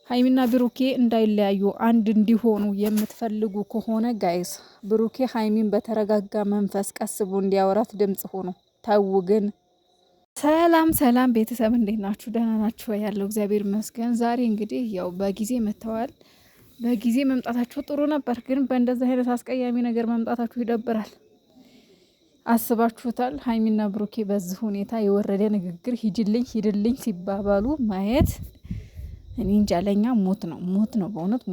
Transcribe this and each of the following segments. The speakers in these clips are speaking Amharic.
ሀይሚና ብሩኬ እንዳይለያዩ አንድ እንዲሆኑ የምትፈልጉ ከሆነ ጋይስ ብሩኬ ሀይሚን በተረጋጋ መንፈስ ቀስቦ እንዲያወራት ድምጽ ሆኖ ታው ግን ሰላም ሰላም ቤተሰብ እንዴት ናችሁ? ደህና ናችሁ? ያለው እግዚአብሔር ይመስገን። ዛሬ እንግዲህ ያው በጊዜ መጥተዋል። በጊዜ መምጣታቸው ጥሩ ነበር፣ ግን በእንደዚህ አይነት አስቀያሚ ነገር መምጣታችሁ ይደብራል። አስባችሁታል? ሀይሚና ብሩኬ በዚህ ሁኔታ የወረደ ንግግር ሂድልኝ ሲባባሉ ማየት እኔ እንጃ። ለኛ ሞት ነው በእውነት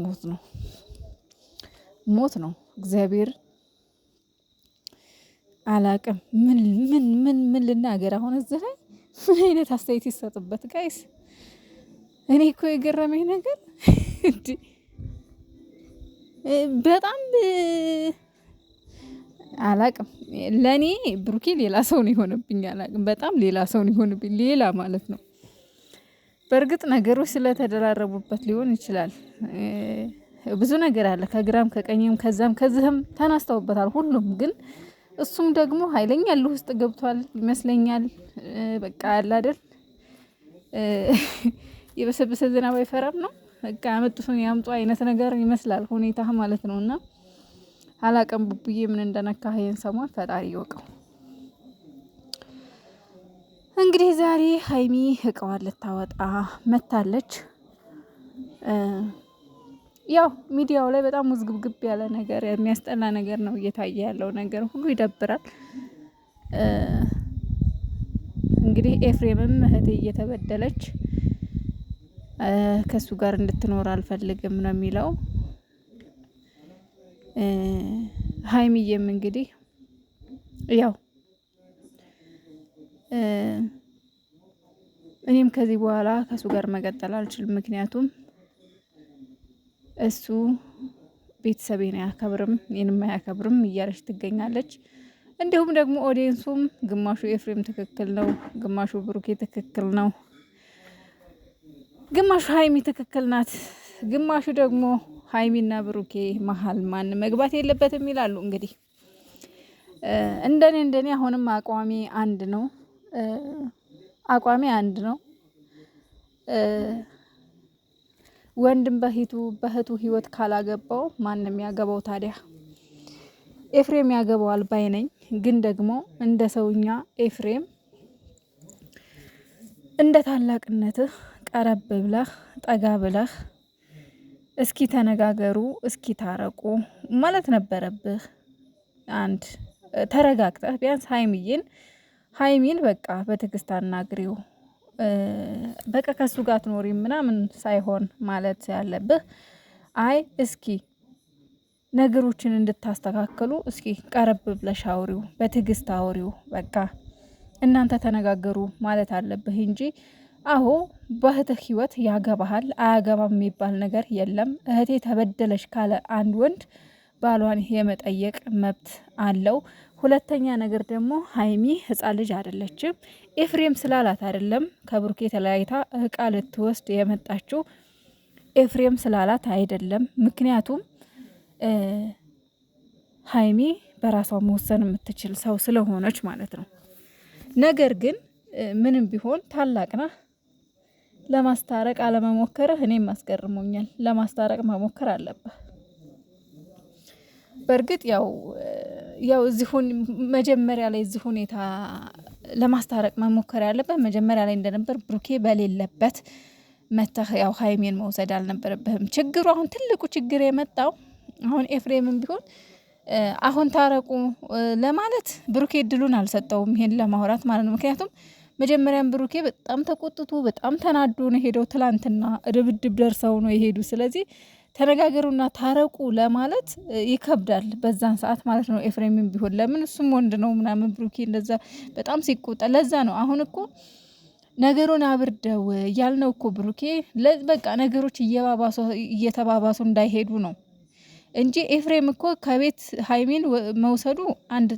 ሞት ነው። እግዚአብሔር አላቅም። ምን ልናገር አሁን እዚህ ላይ ምን አይነት አስተያየት ይሰጥበት ጋይስ? እኔ እኮ የገረመኝ ነገር በጣም አላቅም። ለኔ ብሩኬ ሌላ ሰው ነው የሆነብኝ። አላቅም፣ በጣም ሌላ ሰው ነው የሆነብኝ። ሌላ ማለት ነው። በእርግጥ ነገሮች ስለተደራረቡበት ሊሆን ይችላል። ብዙ ነገር አለ፣ ከግራም ከቀኝም ከዛም ከዚህም ተናስተውበታል ሁሉም። ግን እሱም ደግሞ ኃይለኛ ያለው ውስጥ ገብቷል ይመስለኛል። በቃ አለ አይደል የበሰበሰ ዝናብ አይፈራም ነው። በቃ አመጡትን ያምጡ አይነት ነገር ይመስላል ሁኔታ ማለት ነውና አላቀም። ቡቡዬ ምን እንደነካ ይሄን ሰሞን ፈጣሪ ይወቀው። እንግዲህ ዛሬ ሀይሚ እቃዋን ልታወጣ መታለች። ያው ሚዲያው ላይ በጣም ውዝግብግብ ያለ ነገር የሚያስጠላ ነገር ነው እየታየ ያለው ነገር ሁሉ ይደብራል። እንግዲህ ኤፍሬምም እህቴ እየተበደለች ከሱ ጋር እንድትኖር አልፈልግም ነው የሚለው። ሀይሚዬም እንግዲህ ያው እኔም ከዚህ በኋላ ከሱ ጋር መቀጠል አልችልም፣ ምክንያቱም እሱ ቤተሰቤን አያከብርም እኔንም አያከብርም እያለች ትገኛለች። እንዲሁም ደግሞ ኦዲየንሱም ግማሹ ኤፍሬም ትክክል ነው፣ ግማሹ ብሩኬ ትክክል ነው፣ ግማሹ ሀይሚ ትክክል ናት፣ ግማሹ ደግሞ ሀይሚና ብሩኬ መሀል ማን መግባት የለበትም ይላሉ። እንግዲህ እንደኔ አሁንም አቋሚ አንድ ነው። ወንድም በእህቱ ህይወት ካላገባው ማንም ያገባው ታዲያ ኤፍሬም ያገባዋል ባይነኝ። ግን ደግሞ እንደ ሰውኛ ኤፍሬም እንደ ታላቅነትህ ቀረብ ብለህ ጠጋ ብለህ እስኪ ተነጋገሩ፣ እስኪ ታረቁ ማለት ነበረብህ። አንድ ተረጋግተህ ቢያንስ ሀይሚን በቃ በትዕግስት አናግሪው፣ በቃ ከሱ ጋር ትኖሪ ምናምን ሳይሆን ማለት ያለብህ አይ እስኪ ነገሮችን እንድታስተካክሉ እስኪ ቀረብ ብለሽ አውሪው፣ በትዕግስት አውሪው፣ በቃ እናንተ ተነጋገሩ ማለት አለብህ እንጂ አሁ በእህትህ ህይወት ያገባሃል አያገባም የሚባል ነገር የለም። እህቴ ተበደለች ካለ አንድ ወንድ ባሏን የመጠየቅ መብት አለው። ሁለተኛ ነገር ደግሞ ሀይሚ ህፃን ልጅ አይደለችም። ኤፍሬም ስላላት አይደለም ከብሩኬ ተለያይታ እቃ ልትወስድ የመጣችው፣ ኤፍሬም ስላላት አይደለም። ምክንያቱም ሀይሚ በራሷ መወሰን የምትችል ሰው ስለሆነች ማለት ነው። ነገር ግን ምንም ቢሆን ታላቅ ነህ። ለማስታረቅ አለመሞከርህ እኔም አስገርሞኛል። ለማስታረቅ መሞከር አለብህ። በእርግጥ ያው እዚሁን መጀመሪያ ላይ እዚህ ሁኔታ ለማስታረቅ መሞከር ያለበት መጀመሪያ ላይ እንደነበር ብሩኬ በሌለበት መተህ ያው ሀይሜን መውሰድ አልነበረብህም። ችግሩ አሁን ትልቁ ችግር የመጣው አሁን ኤፍሬምም ቢሆን አሁን ታረቁ ለማለት ብሩኬ እድሉን አልሰጠውም ይሄን ለማውራት ማለት ነው። ምክንያቱም መጀመሪያም ብሩኬ በጣም ተቆጥቶ በጣም ተናዶ ነው ሄደው፣ ትላንትና ድብድብ ደርሰው ነው የሄዱ። ስለዚህ ተነጋገሩና ታረቁ ለማለት ይከብዳል በዛን ሰዓት ማለት ነው። ኤፍሬምም ቢሆን ለምን እሱም ወንድ ነው ምናምን ብሩኬ እንደዛ በጣም ሲቆጣ፣ ለዛ ነው አሁን እኮ ነገሩን አብርደው ያልነው እኮ ብሩኬ በቃ ነገሮች እየተባባሱ እንዳይሄዱ ነው እንጂ ኤፍሬም እኮ ከቤት ሀይሚን መውሰዱ አንድ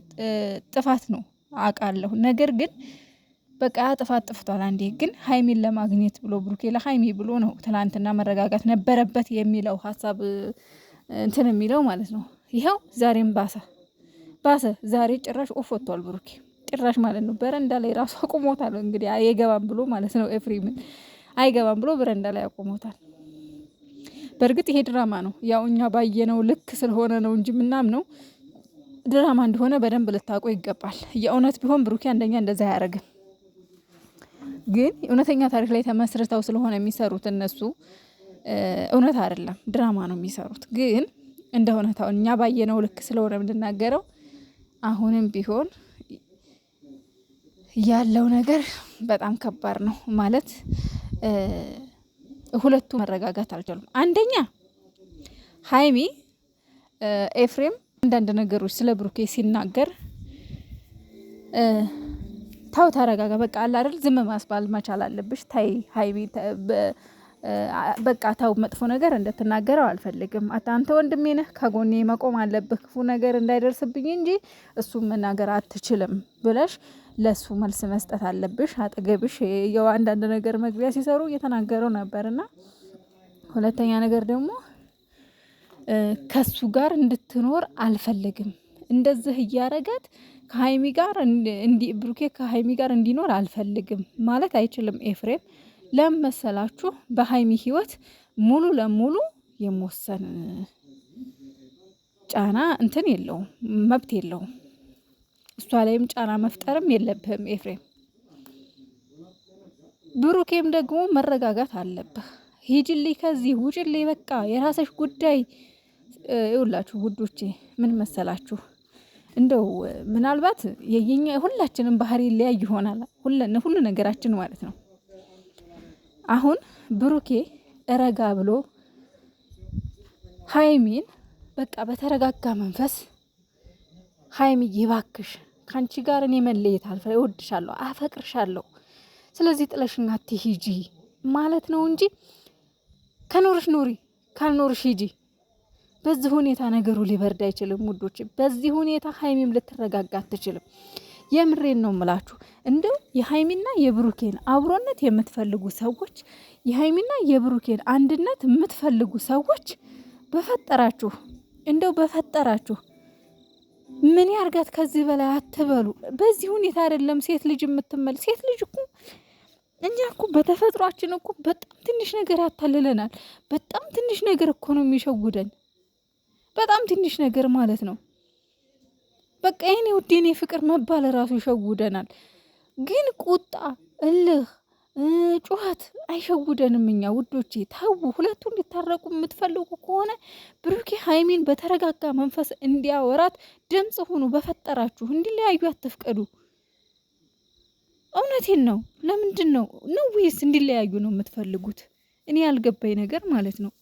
ጥፋት ነው አውቃለሁ። ነገር ግን በቃ ጥፋት ጥፍቷል አንዴ። ግን ሀይሚን ለማግኘት ብሎ ብሩኬ ለሀይሚ ብሎ ነው ትላንትና መረጋጋት ነበረበት የሚለው ሀሳብ እንትን የሚለው ማለት ነው። ይኸው ዛሬም ባሰ። ዛሬ ጭራሽ ኦፍ ወጥቷል ብሩኬ ጭራሽ ማለት ነው። በረንዳ ላይ ራሱ አቁሞታል። እንግዲህ አይገባም ብሎ ማለት ነው። ኤፍሬምን አይገባም ብሎ በረንዳ ላይ አቁሞታል። በእርግጥ ይሄ ድራማ ነው፣ ያው እኛ ባየነው ልክ ስለሆነ ነው እንጂ ምናምነው ድራማ እንደሆነ በደንብ ልታውቁ ይገባል። የእውነት ቢሆን ብሩኬ አንደኛ እንደዛ አያደርግም። ግን እውነተኛ ታሪክ ላይ ተመስርተው ስለሆነ የሚሰሩት እነሱ እውነት አይደለም ድራማ ነው የሚሰሩት። ግን እንደ እውነታው እኛ ባየነው ልክ ስለሆነ የምንናገረው አሁንም ቢሆን ያለው ነገር በጣም ከባድ ነው ማለት ሁለቱ መረጋጋት አልቻሉም። አንደኛ ሀይሚ ኤፍሬም አንዳንድ ነገሮች ስለ ብሩኬ ሲናገር ታው ተረጋጋ፣ በቃ አለ አይደል ዝም ማስባል መቻል አለብሽ። ታይ ሀይሚ በቃ ታው መጥፎ ነገር እንድትናገረው አልፈልግም። አንተ ወንድሜ ነህ፣ ከጎኔ መቆም አለብህ፣ ክፉ ነገር እንዳይደርስብኝ እንጂ እሱ መናገር አትችልም ብለሽ ለሱ መልስ መስጠት አለብሽ። አጠገብሽ ያው አንዳንድ ነገር መግቢያ ሲሰሩ እየተናገረው ነበርና፣ ሁለተኛ ነገር ደግሞ ከሱ ጋር እንድትኖር አልፈልግም። እንደዚህ እያረጋት ከሀይሚ ጋር ብሩኬ ከሀይሚ ጋር እንዲኖር አልፈልግም ማለት አይችልም ኤፍሬም። ለምን መሰላችሁ? በሀይሚ ህይወት ሙሉ ለሙሉ የመወሰን ጫና እንትን የለውም፣ መብት የለውም። እሷ ላይም ጫና መፍጠርም የለብህም ኤፍሬም። ብሩኬም ደግሞ መረጋጋት አለብህ። ሂጅልኝ፣ ከዚህ ውጭልኝ፣ በቃ የራስሽ ጉዳይ። ይውላችሁ ውዶቼ ምን መሰላችሁ? እንደው ምናልባት የኛ ሁላችንም ባህሪ ሊያይ ይሆናል፣ ሁሉ ነገራችን ማለት ነው። አሁን ብሩኬ ረጋ ብሎ ሀይሚን በቃ በተረጋጋ መንፈስ ሀይሚ ይባክሽ ካንቺ ጋር እኔ መለየት እወድሻለሁ፣ አፈቅርሻለሁ፣ ስለዚህ ጥለሽኝ አትሂጂ ማለት ነው እንጂ ከኖርሽ ኑሪ፣ ካልኖርሽ ሂጂ። በዚህ ሁኔታ ነገሩ ሊበርድ አይችልም ውዶች። በዚህ ሁኔታ ሀይሚም ልትረጋጋ አትችልም። የምሬን ነው ምላችሁ። እንደው የሀይሚና የብሩኬን አብሮነት የምትፈልጉ ሰዎች፣ የሀይሚና የብሩኬን አንድነት የምትፈልጉ ሰዎች በፈጠራችሁ እንደው በፈጠራችሁ ምን ያርጋት ከዚህ በላይ አትበሉ። በዚህ ሁኔታ አይደለም ሴት ልጅ የምትመል። ሴት ልጅ እኮ እኛ እኮ በተፈጥሯችን እኮ በጣም ትንሽ ነገር ያታልለናል። በጣም ትንሽ ነገር እኮ ነው የሚሸውደን። በጣም ትንሽ ነገር ማለት ነው። በቃ የኔ ውድ የኔ ፍቅር መባል ራሱ ይሸውደናል። ግን ቁጣ፣ እልህ፣ ጩኸት አይሸውደንም። እኛ ውዶቼ ታው ሁለቱ እንዲታረቁ የምትፈልጉ ከሆነ ብሩኬ ሀይሚን በተረጋጋ መንፈስ እንዲያወራት ድምጽ ሁኑ። በፈጠራችሁ እንዲለያዩ አትፍቀዱ። እውነቴን ነው። ለምንድን ነው ወይስ እንዲለያዩ ነው የምትፈልጉት? እኔ ያልገባኝ ነገር ማለት ነው።